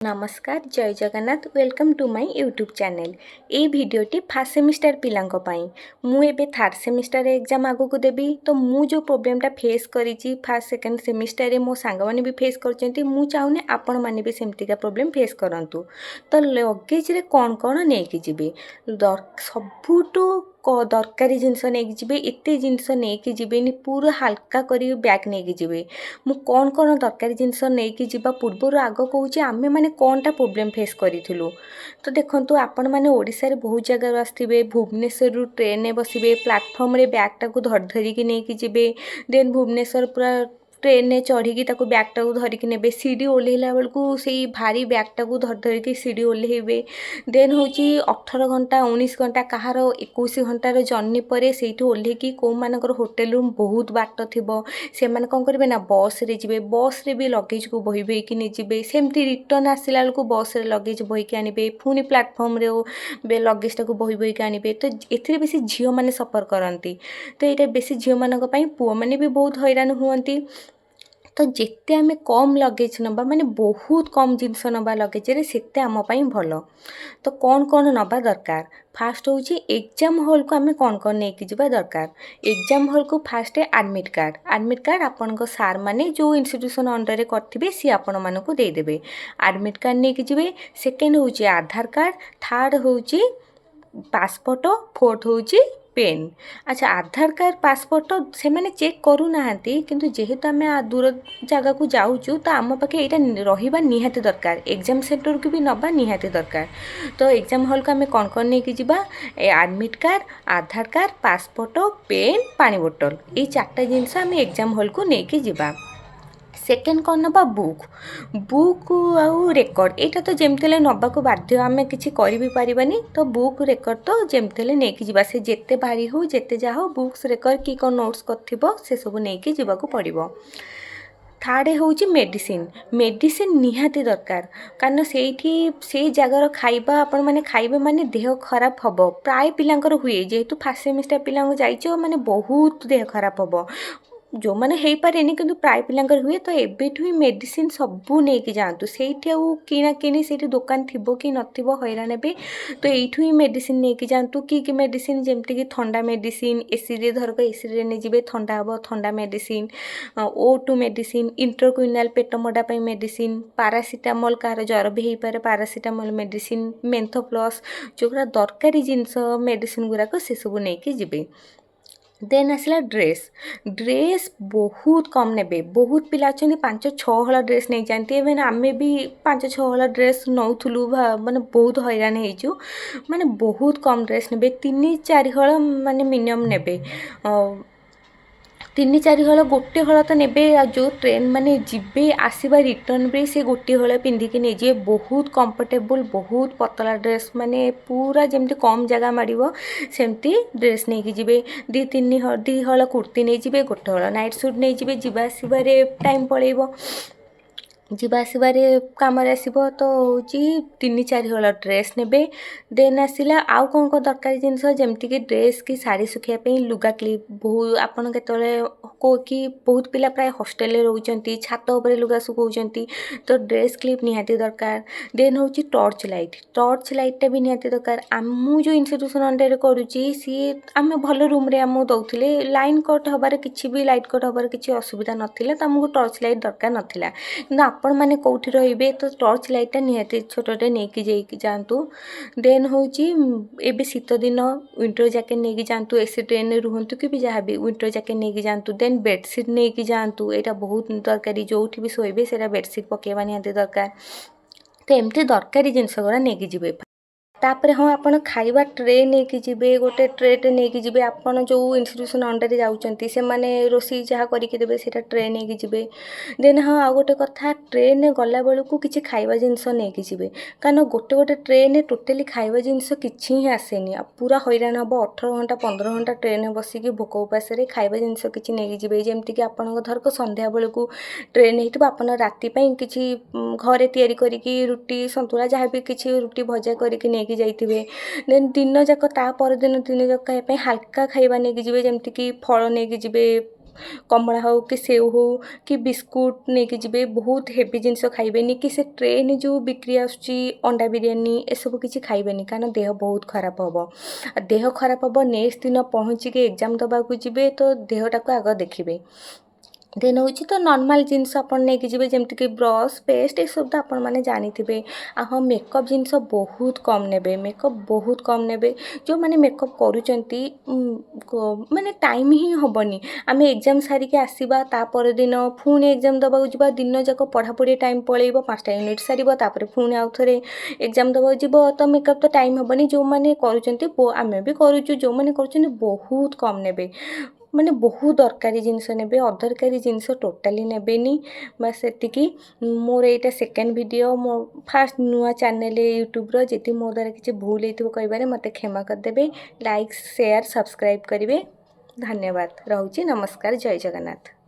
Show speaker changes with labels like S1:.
S1: नमस्कार जय Jagannath welcome to my YouTube channel. ये भिडियोटी फर्स्ट सेमिस्टर पिलांको पाई मु एबे थर्ड सेमिस्टर एग्जाम आगु को देबी तो मु जो प्रॉब्लमटा फेस करिछि फर्स्ट सेकंड सेमिस्टर रे मो सांग माने भी फेस करचंती मु चाहुने आपण माने भी सेमती का प्रॉब्लम फेस करंतु। तो लगेज रे कोन कोन नै कि जिबे सबुटो दरकारी जिनस नहीं कि एत जिनस नहीं कि जीवेनि पूरा हल्का करी बैग नहीं कि जीवे मु कौन कौन दरकारी जिनस नहीं कि जीवा पूर्वर आग कहूँ आमे माने कौनटा प्रोब्लेम फेस करूँ। तो देखो आपण मैंने ओडिशा रे बहुत जगह आसवे भुवनेश्वर ट्रेन बसवे प्लाटफर्म रे बैगटा को धरिकी नहीं कि जीवे देन भुवनेश्वर पूरा ट्रेन ने चढ़ी बैगटा को धरिकी ने सीढ़ी ओल्ला बेलू से भारी बैगटा को धरिकी सीढ़ी ओल्लैबे देन हूँ 18 घंटा 19 घंटा कहार 21 घंटार जर्नी पर से ओल्लैकी कौ मानकर होटेल रूम बहुत बाट थी से कौन करेंगे ना बस रे जी बस रे भी लगेज को बही बहीकि नहीं सेमती रिटर्न आसला बेलू बस रे लगेज बहीकि आनबे पुणी प्लाटफर्म रे लगेजटा को बही बहीकि आनबे। तो ए बेसी झील मैंने सफर करती तो ये बेसी झील मानक पुआ मैंने भी बहुत हैरान हुअंती। तो जिते आम कम लगेज नबा माने बहुत कम जिनस नबा लगेज रे सेते आम पई भलो। तो कौन कौन नबा दरकार फास्ट हूँ एग्जाम हॉल को आम कौन कौन नहीं जावा दरकार। एग्जाम हॉल को फास्ट एडमिट कार्ड आपण सार माने जो इंस्टीट्यूशन अंडर रे करथिबे सी आपण मानकु दे देबे एडमिट कार्ड नहीं कि जिवे। सेकेंड हूँ आधार कार्ड थर्ड हूँ पासपोर्ट फोर्थ हूँ पेन। अच्छा आधार कार्ड पासपोर्ट तो से मैंने चेक करूना किंतु जेहेतु आम दूर जगह को जाऊँ तो आम पाखे यहाँ रहा निहाती दरकार एग्जाम सेंटर को भी नवा निहाती दरकार। तो एग्जाम हॉल को आम कौन कौन नहीं कि जीवा एडमिट कार्ड आधार कार्ड पासपोर्ट पेन पानी बोतल ये चार्टा जिनस आम एग्जाम हॉल को लेकिन जीवा। सेकेंड कौन नबा बुक आउ रेकर्ड यहाँ तो जमती नवाक बाध्य आम कि पारिबानी। तो बुक रेकर्ड तो जमती नहीं कि से जिते भारी हो जिते जहाँ हो बुक्स रेकर्ड कि कौन नोट्स कर से सब नहीं जावाक पड़ो। थर्ड हूँ मेडिसिन निहाती दरकार कारण से जगार खाइबा आपण मैंने खाइबे माने देह खराब हम प्राय पिलांकर हुए जेहेतु फर्स्ट सेमिस्टर पिला जाइए माने बहुत देह खराब हम जो मैंने हो पारे कि प्राय पिलांकर हुए। तो एबेठु ही मेडिसिन सबू नहीं जातु से किना किनी से दुकान थी कि नथिबो हैरान हे। तो यू ही मेडिसिन नहीं जातु कि मेडिसिन जमती कि ठंडा मेडिसिन एसी रे धरक एसी रे नहीं जी ठंडा हम ठंडा मेडिसिन O2 मेडिसिन इंटरक्विनाल पेट मडापी मेडिसिन पारासीटामल कार ज्वर भी हो पारे पारासीटामल मेडिसिन मेन्थोप्लस जोगुरा दरकारी जिनस मेडिसिन गुराक से सब नहीं जी। देन आसला ड्रेस बहुत कम ने बहुत पिला अच्छा 5-6 हल ड्रेस नहीं जाती इवेन आम भी 5-6 हल ड्रेस नौलु माने बहुत हैरान हो माने बहुत कम ड्रेस ने 3-4 हल माने मिनिमम ने 3-4 हल गोटे हल तो ने जो ट्रेन माने जीवे आसवा रिटर्न भी से गोटे हल पिंधिकी नहीं जी बहुत कंफर्टेबल बहुत पतला ड्रेस माने पूरा जमती कम जगह माड़ो सेमती ड्रेस नहीं कि 2 हल कुर्ती नहीं जी गोटे हल नाइट सूट नहीं जी जावा आसवे टाइम पड़ेब जीवा आसबारे कम आसो। तो हूँ 3-4 हल ड्रेस ने देन आसला आउ कौन कौन दरकार जिनस जमती कि ड्रेस कि शाढ़ी सुखापी लुगा क्लिप बहुत आपड़ के कि बहुत पिला प्राय हॉस्टेल रोचंती छात उपर लुगा सुखाउछंती तो ड्रेस क्लिप निहाती दरकार। देन हूँ टर्च लाइटा भी निहाती दरकार आम जो इंस्टीट्यूशन अंडर करुच्ची सी आम भल रूम रे आम दौले लाइन कट हबार किसी भी लाइट कट हबार किसी असुविधा नाला तो आमको टर्च लाइट दरकार नाला कि आपण मैंने कौटी रे तो टर्च लाइटा निहाती छोटे नहीं जातु। देन हूँ एबे शीत दिन विंटर जैकेट नहीं जातु एसी ट्रेन रुहतु कि जहाँ भी विंटर जैकेट नहीं जातु। देन बेडसीट नहीं जातु यहाँ बहुत दरकारी जो भी शोबे से बेडसीट पकेवा निहाती दरकार। तो एमती दरकारी जिनस गुड़ा नहीं जी। तापर हाँ आपड़ खाइबा ट्रे नहीं कि जी गोटे ट्रेटे नहीं कि जी आपड़ जो इंस्टीट्यूशन अंडर जाऊँच से मैंने रोषे जहाँ करके देवे से ट्रे नहीं कि जी। देन हाँ आ गोटे कथा ट्रेन गला बेलू किसी खाइबा जिनस नहीं कि जी कारण गोटे गोटे ट्रेन टोटाली खाइबा जिनस किसी ही आसेनी पूरा हैरान हम 18 घंटा 15 घंटा ट्रेन बसिक भोक उपास खाइबा जिनस किसी नहीं कि जी जमीक आपण धरक संध्या बेलू ट्रेन हो आप राति किसी घरे तैयारी करी रुटी सतुला जहाँ भी किसी रुटी भजा करके नहीं जाइए। देन दिन जाक ता पर दिन जाक हल्का खाइबा नहीं कि जी जमीक फल नहीं कि जी कमला हो कि सेव हो कि बिस्कुट नहीं जी बहुत हेवी जिनस खाइबेनी कि से ट्रेन जो बिक्री आसुची अंडा बिरियानी ए सब किसी खाइबेनी कारण देह बहुत खराब हम देह खराब हम नेक्स्ट दिन पहुँचिक एग्जाम दबाक जी तो देहटा को आग देखिए देन हूँ तो नॉर्मल जिनस आप नहीं जी जमीक ब्रश पेस्ट ये सब तो आपण मैंने जानी आ हाँ मेकअप जिनस बहुत कम ने मेकअप बहुत कम ने जो मैंने मेकअप करुँच माने टाइम ही हेनी आम एग्जाम सारिक आसवा तापर दिन पुणी एग्जाम दबाक जा दिन जाक पढ़ापढ़ी टाइम पलैब 5टा यूनिट सार पुणी आउ थे एग्जाम दबाक जीव तो मेकअप तो टाइम हेनी जो मैंने करें भी करुचु जो मैंने कर बहुत कम ने माने बहुत दरकारी जिनस ने अदरकारी जिनस टोटाली नेबेनी बस सेतिकी मोर एटा सेकेंड वीडियो मो फास्ट नुआ चैनल यूट्यूब रो जति मो द्वारा किसी भूल होइथिबो कहबारे मते क्षमा करदेबे लाइक शेयर सब्सक्राइब करेंगे धन्यवाद रहउची नमस्कार जय जगन्नाथ।